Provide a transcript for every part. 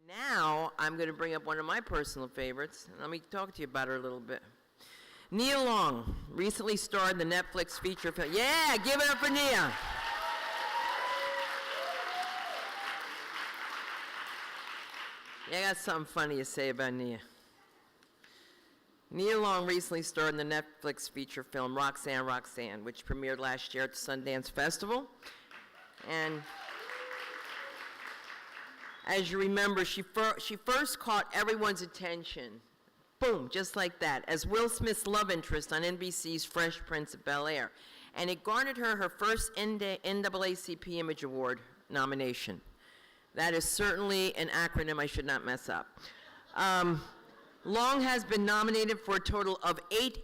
Now, I'm going to bring up one of my personal favorites. Let me talk to you about her a little bit. Nia Long recently starred in the Netflix feature film. Yeah, give it up for Nia. Yeah, I got something funny to say about Nia. Nia Long recently starred in the Netflix feature film Roxanne, Roxanne, which premiered last year at the Sundance Festival. And as you remember, she first caught everyone's attention, boom, just like that, as Will Smith's love interest on NBC's Fresh Prince of Bel-Air. And it garnered her her first NAACP Image Award nomination. That is certainly an acronym I should not mess up. Long has been nominated for a total of 8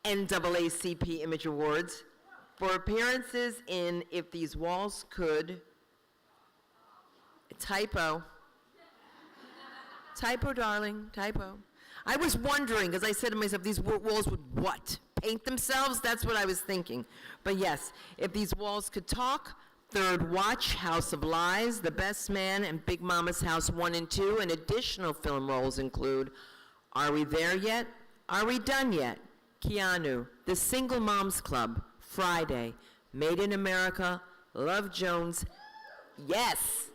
NAACP Image Awards for appearances in If These Walls Could, typo, darling, typo. I was wondering, because I said to myself, these walls would what? Paint themselves? That's what I was thinking. But yes, If These Walls Could Talk, Third Watch, House of Lies, The Best Man, and Big Mama's House 1 and 2, and additional film roles include Are We There Yet? Are We Done Yet? Keanu, The Single Moms Club, Friday, Made in America, Love Jones, yes,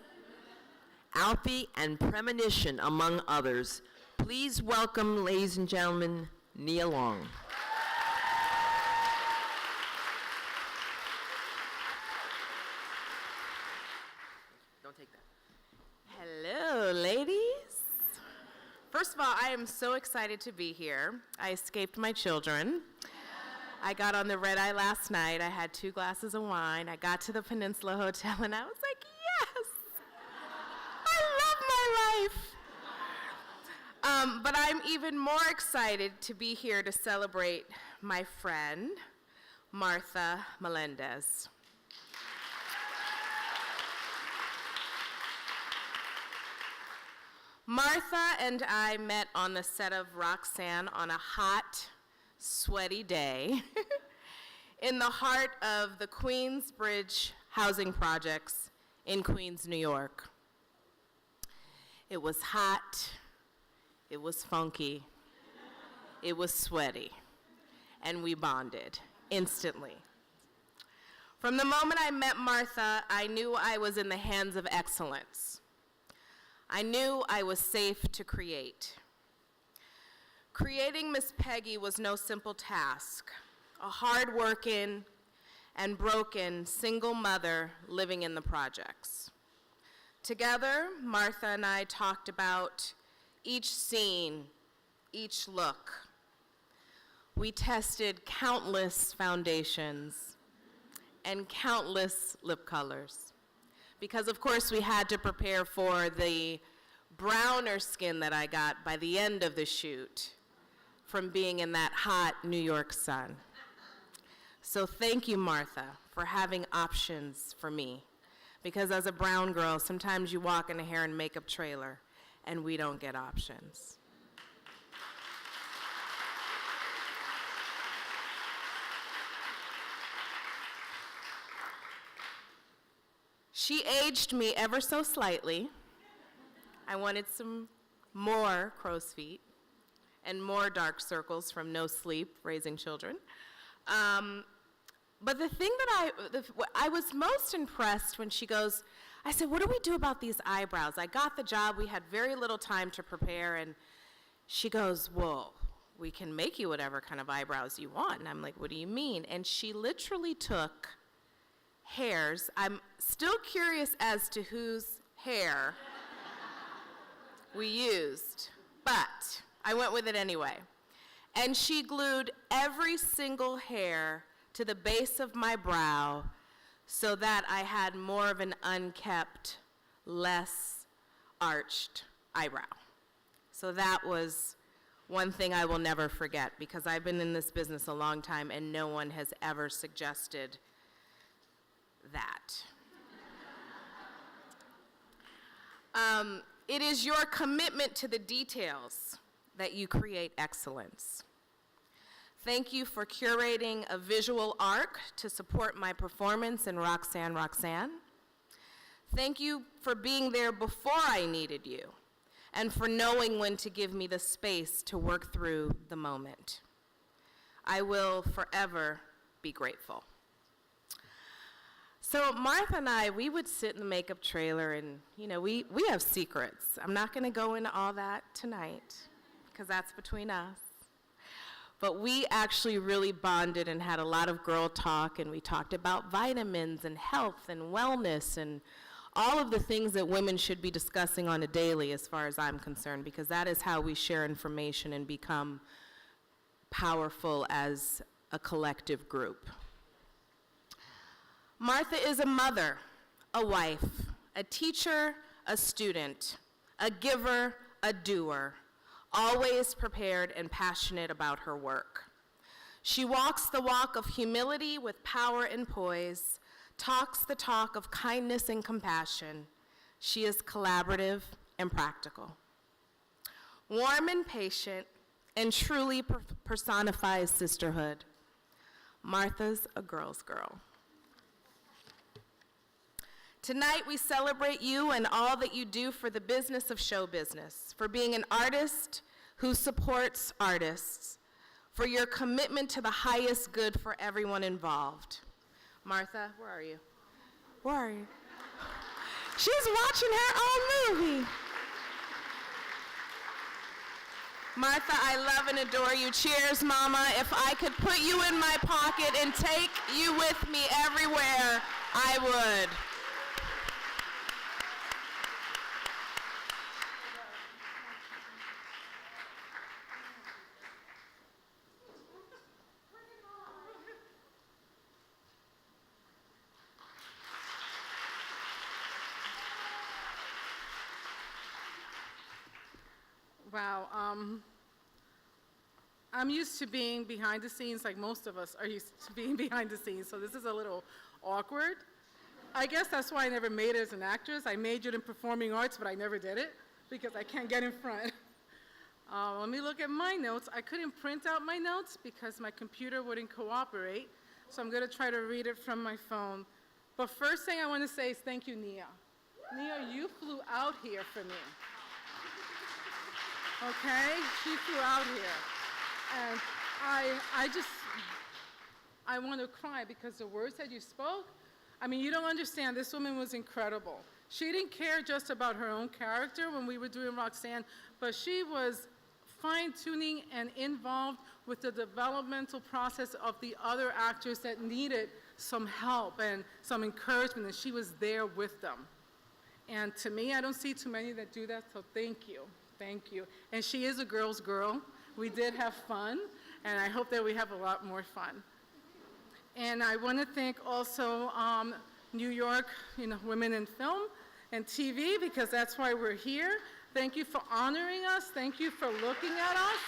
Alfie, and Premonition, among others. Please welcome, ladies and gentlemen, Nia Long. Don't take that. Hello, ladies. First of all, I am so excited to be here. I escaped my children. I got on the red eye last night. I had 2 glasses of wine. I got to the Peninsula Hotel, and I was like, yes, I love my life. But I'm even more excited to be here to celebrate my friend, Martha Melendez. Martha and I met on the set of Roxanne on a hot, sweaty day in the heart of the Queensbridge housing projects in Queens, New York. It was hot, it was funky, it was sweaty, and we bonded instantly. From the moment I met Martha, I knew I was in the hands of excellence. I knew I was safe to create. Creating Miss Peggy was no simple task, a hard-working and broken single mother living in the projects. Together, Martha and I talked about each scene, each look. We tested countless foundations and countless lip colors, because of course we had to prepare for the browner skin that I got by the end of the shoot from being in that hot New York sun. So thank you, Martha, for having options for me. Because as a brown girl, sometimes you walk in a hair and makeup trailer and we don't get options. She aged me ever so slightly. I wanted some more crow's feet and more dark circles from no sleep raising children. But the thing that I was most impressed when she goes, I said, what do we do about these eyebrows? I got the job, we had very little time to prepare, and she goes, well, we can make you whatever kind of eyebrows you want. And I'm like, what do you mean? And she literally took hairs. I'm still curious as to whose hair we used, but I went with it anyway. And she glued every single hair to the base of my brow so that I had more of an unkept, less arched eyebrow. So that was one thing I will never forget, because I've been in this business a long time and no one has ever suggested that. It is your commitment to the details that you create excellence. Thank you for curating a visual arc to support my performance in Roxanne, Roxanne. Thank you for being there before I needed you, and for knowing when to give me the space to work through the moment. I will forever be grateful. So Martha and I, we would sit in the makeup trailer and, we have secrets. I'm not gonna go into all that tonight, because that's between us. But we actually really bonded and had a lot of girl talk, and we talked about vitamins and health and wellness and all of the things that women should be discussing on a daily, as far as I'm concerned, because that is how we share information and become powerful as a collective group. Martha is a mother, a wife, a teacher, a student, a giver, a doer, always prepared and passionate about her work. She walks the walk of humility with power and poise, talks the talk of kindness and compassion. She is collaborative and practical. Warm and patient, and truly personifies sisterhood. Martha's a girl's girl. Tonight we celebrate you and all that you do for the business of show business, for being an artist who supports artists, for your commitment to the highest good for everyone involved. Martha, where are you? Where are you? She's watching her own movie. Martha, I love and adore you. Cheers, Mama. If I could put you in my pocket and take you with me everywhere, I would. Wow, I'm used to being behind the scenes, like most of us are used to being behind the scenes, so this is a little awkward. I guess that's why I never made it as an actress. I majored in performing arts, but I never did it because I can't get in front. Let me look at my notes. I couldn't print out my notes because my computer wouldn't cooperate, so I'm gonna try to read it from my phone. But first thing I wanna say is thank you, Nia. Nia, you flew out here for me. Okay, she flew out here. And I want to cry because the words that you spoke, I mean, you don't understand, this woman was incredible. She didn't care just about her own character when we were doing Roxanne, but she was fine-tuning and involved with the developmental process of the other actors that needed some help and some encouragement, and she was there with them. And to me, I don't see too many that do that, so thank you. Thank you. And she is a girl's girl. We did have fun, and I hope that we have a lot more fun. And I want to thank also New York, Women in Film and TV, because that's why we're here. Thank you for honoring us. Thank you for looking at us.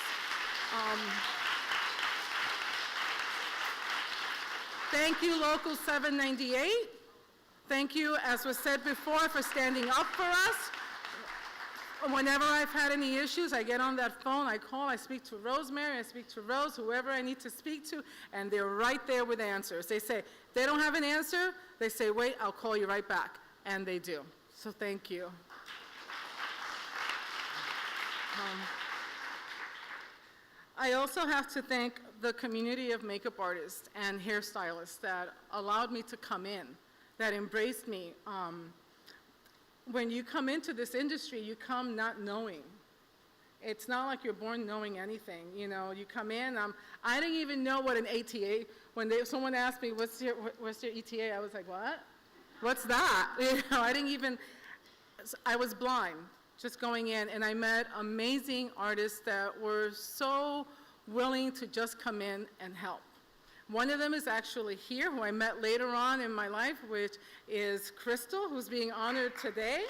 Thank you, Local 798. Thank you, as was said before, for standing up for us. Whenever I've had any issues, I get on that phone, I call, I speak to Rosemary, I speak to Rose, whoever I need to speak to, and they're right there with answers. They say, if they don't have an answer, they say, wait, I'll call you right back, and they do. So thank you. I also have to thank the community of makeup artists and hairstylists that allowed me to come in, that embraced me. When you come into this industry, you come not knowing. It's not like you're born knowing anything. You come in, I didn't even know what an ATA, when someone asked me, what's your ETA? I was like, what? What's that? I didn't even, I was blind just going in, and I met amazing artists that were so willing to just come in and help. One of them is actually here, who I met later on in my life, which is Crystal, who's being honored today.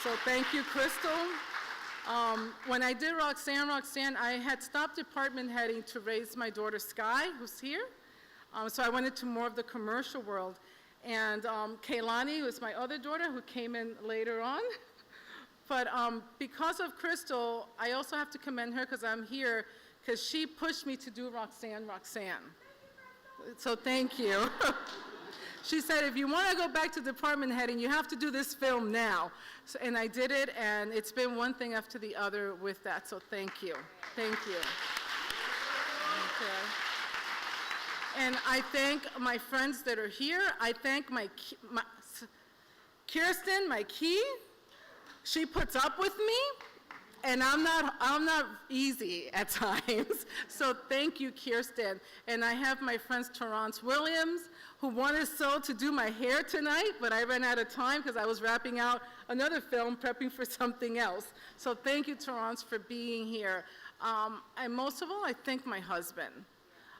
So thank you, Crystal. When I did Roxanne, I had stopped department heading to raise my daughter Sky, who's here. So I went into more of the commercial world. And Kaylani was my other daughter, who came in later on. But because of Crystal, I also have to commend her, because I'm here, because she pushed me to do Roxanne. So thank you. She said, if you want to go back to department heading, you have to do this film now. So, and I did it, and it's been one thing after the other with that, so thank you. Thank you. Okay. And I thank my friends that are here. I thank my Kirsten, my key. She puts up with me, and I'm not easy at times. So thank you, Kirsten. And I have my friends Terrence Williams, who wanted so to do my hair tonight, but I ran out of time because I was wrapping out another film, prepping for something else. So thank you, Terrence, for being here. And most of all, I thank my husband.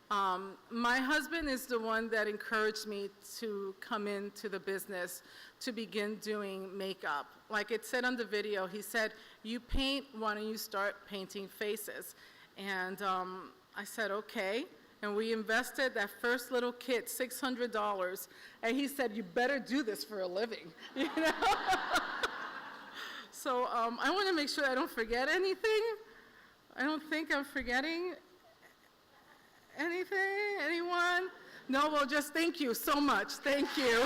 My husband is the one that encouraged me to come into the business to begin doing makeup. Like it said on the video, he said, you paint, why don't you start painting faces? And I said, okay. And we invested that first little kit, $600. And he said, you better do this for a living, you know? So I want to make sure I don't forget anything. I don't think I'm forgetting anything, anyone? No, well, just thank you so much. Thank you.